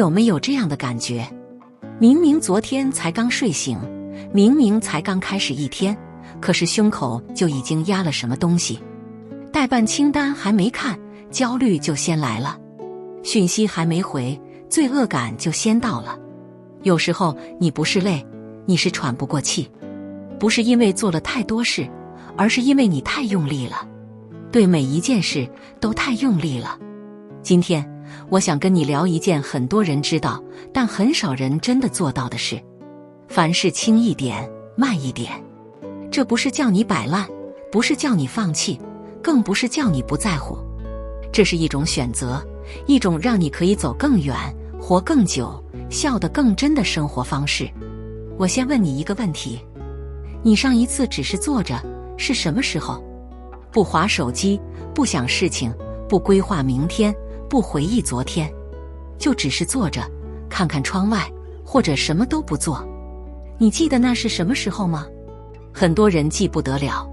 有没有这样的感觉？明明昨天才刚睡醒，明明才刚开始一天，可是胸口就已经压了什么东西，待办清单还没看，焦虑就先来了，讯息还没回，罪恶感就先到了。有时候你不是累，你是喘不过气，不是因为做了太多事，而是因为你太用力了，对每一件事都太用力了。今天我想跟你聊一件很多人知道，但很少人真的做到的事。凡事轻一点，慢一点。这不是叫你摆烂，不是叫你放弃，更不是叫你不在乎。这是一种选择，一种让你可以走更远，活更久，笑得更真的生活方式。我先问你一个问题，你上一次只是坐着是什么时候？不滑手机，不想事情，不规划明天，不回忆昨天，就只是坐着看看窗外，或者什么都不做。你记得那是什么时候吗？很多人记不得了。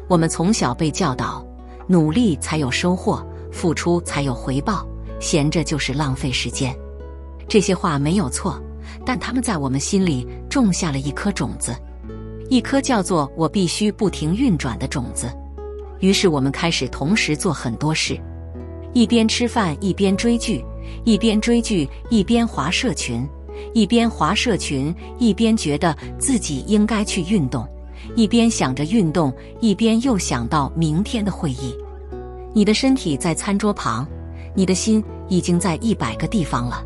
我们从小被教导，努力才有收获，付出才有回报，闲着就是浪费时间。这些话没有错，但他们在我们心里种下了一颗种子，一颗叫做我必须不停运转的种子。于是我们开始同时做很多事，一边吃饭一边追剧，一边追剧一边滑社群，一边滑社群一边觉得自己应该去运动，一边想着运动，一边又想到明天的会议。你的身体在餐桌旁，你的心已经在100个地方了。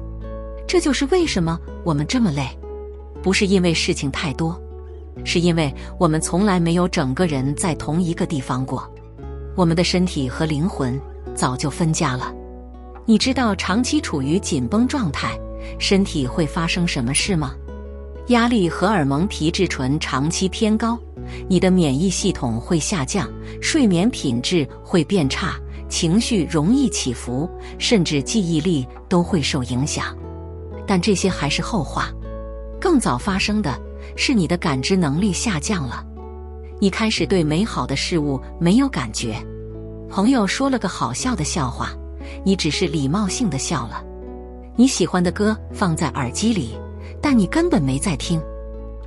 这就是为什么我们这么累，不是因为事情太多，是因为我们从来没有整个人在同一个地方过。我们的身体和灵魂早就分家了。你知道长期处于紧绷状态，身体会发生什么事吗？压力荷尔蒙皮质醇长期偏高，你的免疫系统会下降，睡眠品质会变差，情绪容易起伏，甚至记忆力都会受影响。但这些还是后话，更早发生的是你的感知能力下降了，你开始对美好的事物没有感觉。朋友说了个好笑的笑话，你只是礼貌性的笑了。你喜欢的歌放在耳机里，但你根本没在听。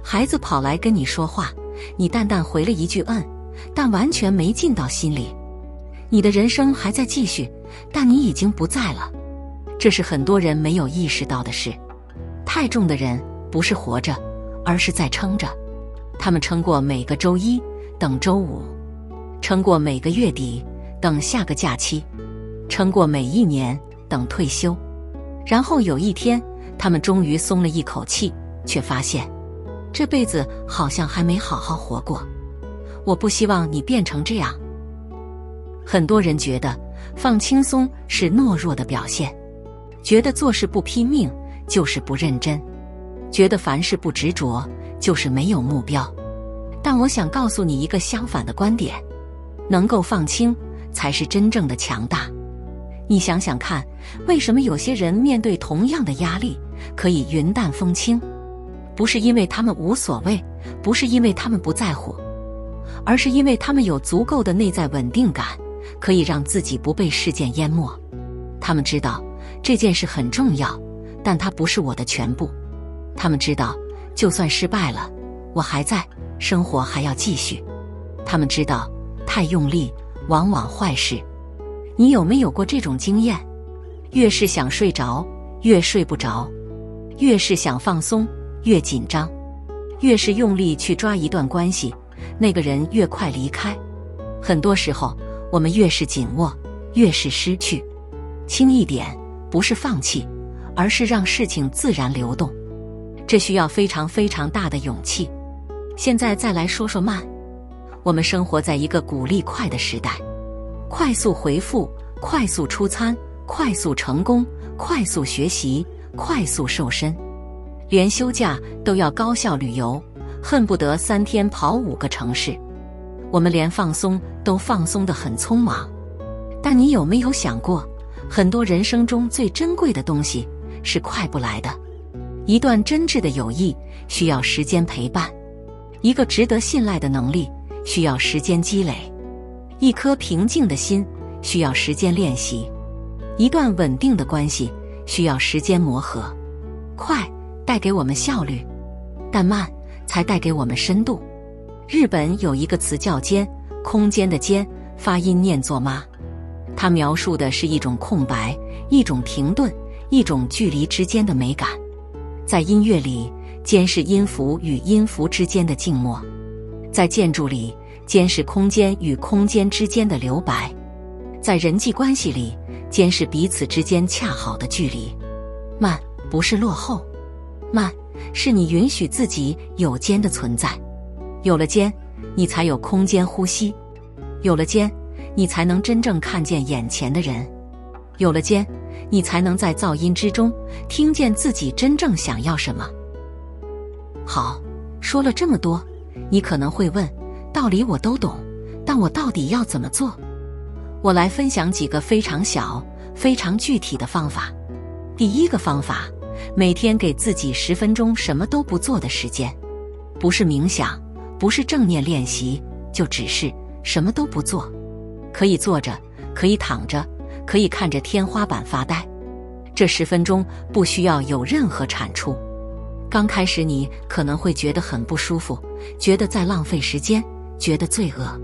孩子跑来跟你说话，你淡淡回了一句但完全没进到心里。你的人生还在继续，但你已经不在了。这是很多人没有意识到的事。太重的人不是活着，而是在撑着。他们撑过每个周一，等周五；撑过每个月底，等下个假期；撑过每一年，等退休。然后有一天，他们终于松了一口气，却发现这辈子好像还没好好活过。我不希望你变成这样。很多人觉得放轻松是懦弱的表现，觉得做事不拼命就是不认真，觉得凡事不执着就是没有目标。但我想告诉你一个相反的观点，能够放轻才是真正的强大。你想想看，为什么有些人面对同样的压力可以云淡风轻？不是因为他们无所谓，不是因为他们不在乎，而是因为他们有足够的内在稳定感，可以让自己不被事件淹没。他们知道这件事很重要，但它不是我的全部。他们知道就算失败了，我还在，生活还要继续。他们知道太用力往往坏事。你有没有过这种经验？越是想睡着，越睡不着；越是想放松，越紧张；越是用力去抓一段关系，那个人越快离开。很多时候，我们越是紧握，越是失去。轻一点，不是放弃，而是让事情自然流动。这需要非常非常大的勇气。现在再来说说慢。我们生活在一个鼓励快的时代，快速回复，快速出餐，快速成功，快速学习，快速瘦身，连休假都要高效旅游，恨不得3天跑5个城市。我们连放松都放松得很匆忙。但你有没有想过，很多人生中最珍贵的东西是快不来的。一段真挚的友谊需要时间陪伴，一个值得信赖的能力需要时间积累，一颗平静的心需要时间练习，一段稳定的关系需要时间磨合。快带给我们效率，但慢才带给我们深度。日本有一个词叫间，空间的间，发音念作妈。它描述的是一种空白，一种停顿，一种距离之间的美感。在音乐里，间是音符与音符之间的静默；在建筑里，间是空间与空间之间的留白；在人际关系里，间是彼此之间恰好的距离。慢不是落后，慢是你允许自己有间的存在。有了间，你才有空间呼吸；有了间，你才能真正看见眼前的人；有了间，你才能在噪音之中听见自己真正想要什么。好，说了这么多，你可能会问，道理我都懂，但我到底要怎么做？我来分享几个非常小、非常具体的方法。第一个方法，每天给自己10分钟什么都不做的时间，不是冥想，不是正念练习，就只是什么都不做。可以坐着，可以躺着，可以看着天花板发呆。这10分钟不需要有任何产出。刚开始你可能会觉得很不舒服，觉得在浪费时间，觉得罪恶。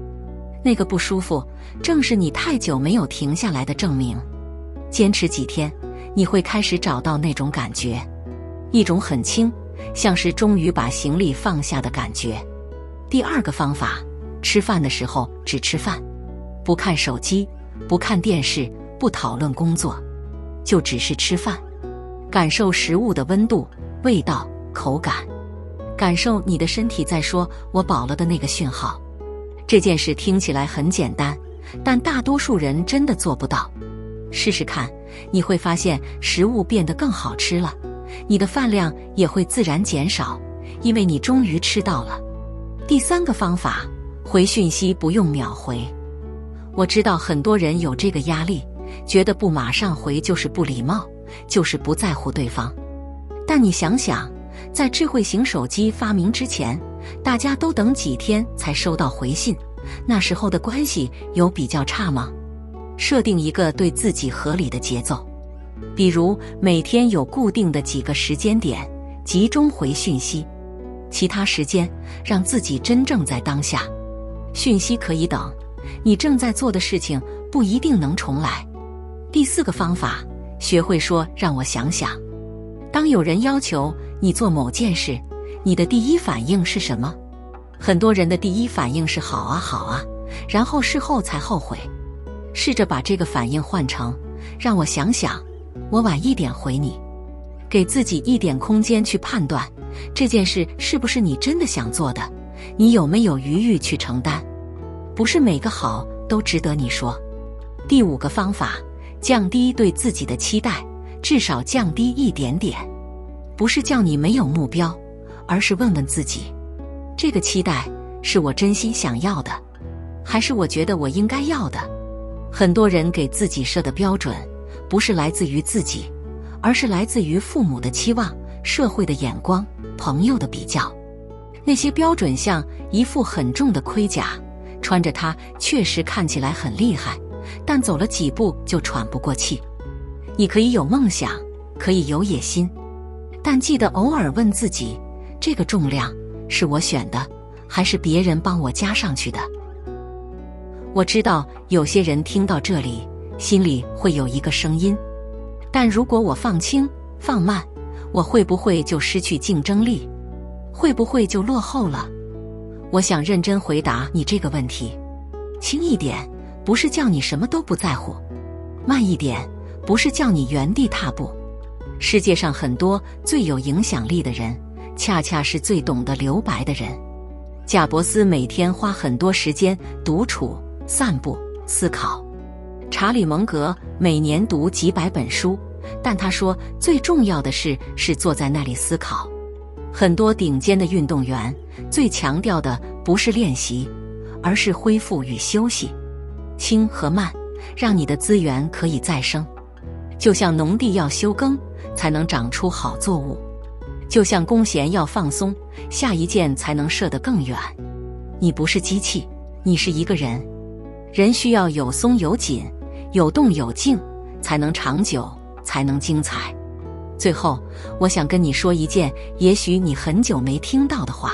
那个不舒服，正是你太久没有停下来的证明。坚持几天，你会开始找到那种感觉，一种很轻，像是终于把行李放下的感觉。第二个方法，吃饭的时候只吃饭，不看手机，不看电视，不讨论工作，就只是吃饭，感受食物的温度、味道、口感，感受你的身体在说我饱了的那个讯号。这件事听起来很简单，但大多数人真的做不到。试试看，你会发现食物变得更好吃了，你的饭量也会自然减少，因为你终于吃到了。第三个方法，回讯息不用秒回。我知道很多人有这个压力，觉得不马上回就是不礼貌，就是不在乎对方。但你想想，在智慧型手机发明之前，大家都等几天才收到回信，那时候的关系有比较差吗？设定一个对自己合理的节奏，比如每天有固定的几个时间点集中回讯息，其他时间让自己真正在当下。讯息可以等，你正在做的事情不一定能重来。第四个方法，学会说让我想想。当有人要求你做某件事，你的第一反应是什么？很多人的第一反应是好啊好啊，然后事后才后悔。试着把这个反应换成让我想想，我晚一点回你。给自己一点空间去判断这件事是不是你真的想做的，你有没有余裕去承担。不是每个好都值得你说。第五个方法，降低对自己的期待，至少降低一点点。不是叫你没有目标，而是问问自己，这个期待是我真心想要的，还是我觉得我应该要的？很多人给自己设的标准，不是来自于自己，而是来自于父母的期望、社会的眼光、朋友的比较。那些标准像一副很重的盔甲，穿着它确实看起来很厉害，但走了几步就喘不过气。你可以有梦想，可以有野心，但记得偶尔问自己，这个重量是我选的，还是别人帮我加上去的？我知道有些人听到这里，心里会有一个声音，但如果我放轻、放慢，我会不会就失去竞争力？会不会就落后了？我想认真回答你这个问题。轻一点，不是叫你什么都不在乎；慢一点，不是叫你原地踏步。世界上很多最有影响力的人，恰恰是最懂得留白的人。贾伯斯每天花很多时间独处、散步、思考。查理·蒙格每年读几百本书，但他说最重要的事是坐在那里思考。很多顶尖的运动员最强调的不是练习，而是恢复与休息。轻和慢，让你的资源可以再生。就像农地要休耕，才能长出好作物；就像弓弦要放松，下一箭才能射得更远。你不是机器，你是一个人。人需要有松有紧，有动有静，才能长久，才能精彩。最后，我想跟你说一件也许你很久没听到的话：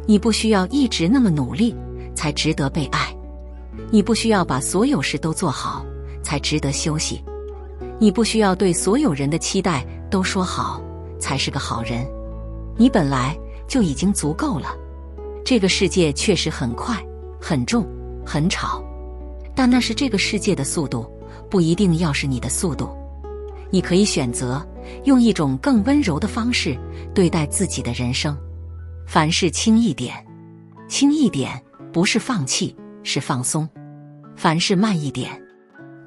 你不需要一直那么努力才值得被爱，你不需要把所有事都做好才值得休息，你不需要对所有人的期待都说好才是个好人，你本来就已经足够了。这个世界确实很快、很重、很吵，但那是这个世界的速度，不一定要是你的速度。你可以选择用一种更温柔的方式对待自己的人生。凡事轻一点，轻一点不是放弃，是放松。凡事慢一点，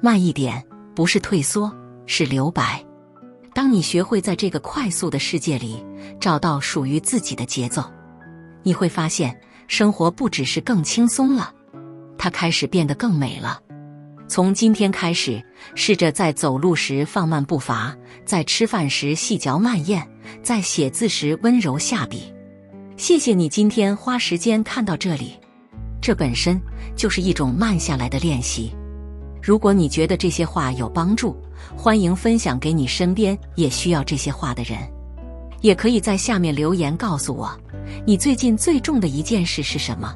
慢一点不是退缩，是留白。当你学会在这个快速的世界里找到属于自己的节奏，你会发现生活不只是更轻松了，它开始变得更美了。从今天开始，试着在走路时放慢步伐，在吃饭时细嚼慢咽，在写字时温柔下笔。谢谢你今天花时间看到这里，这本身就是一种慢下来的练习。如果你觉得这些话有帮助，欢迎分享给你身边也需要这些话的人。也可以在下面留言告诉我，你最近最重的一件事是什么？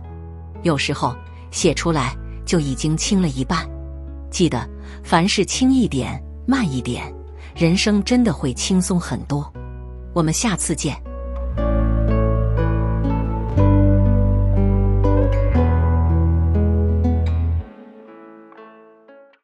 有时候写出来就已经轻了一半。记得，凡事轻一点，慢一点，人生真的会轻松很多。我们下次见。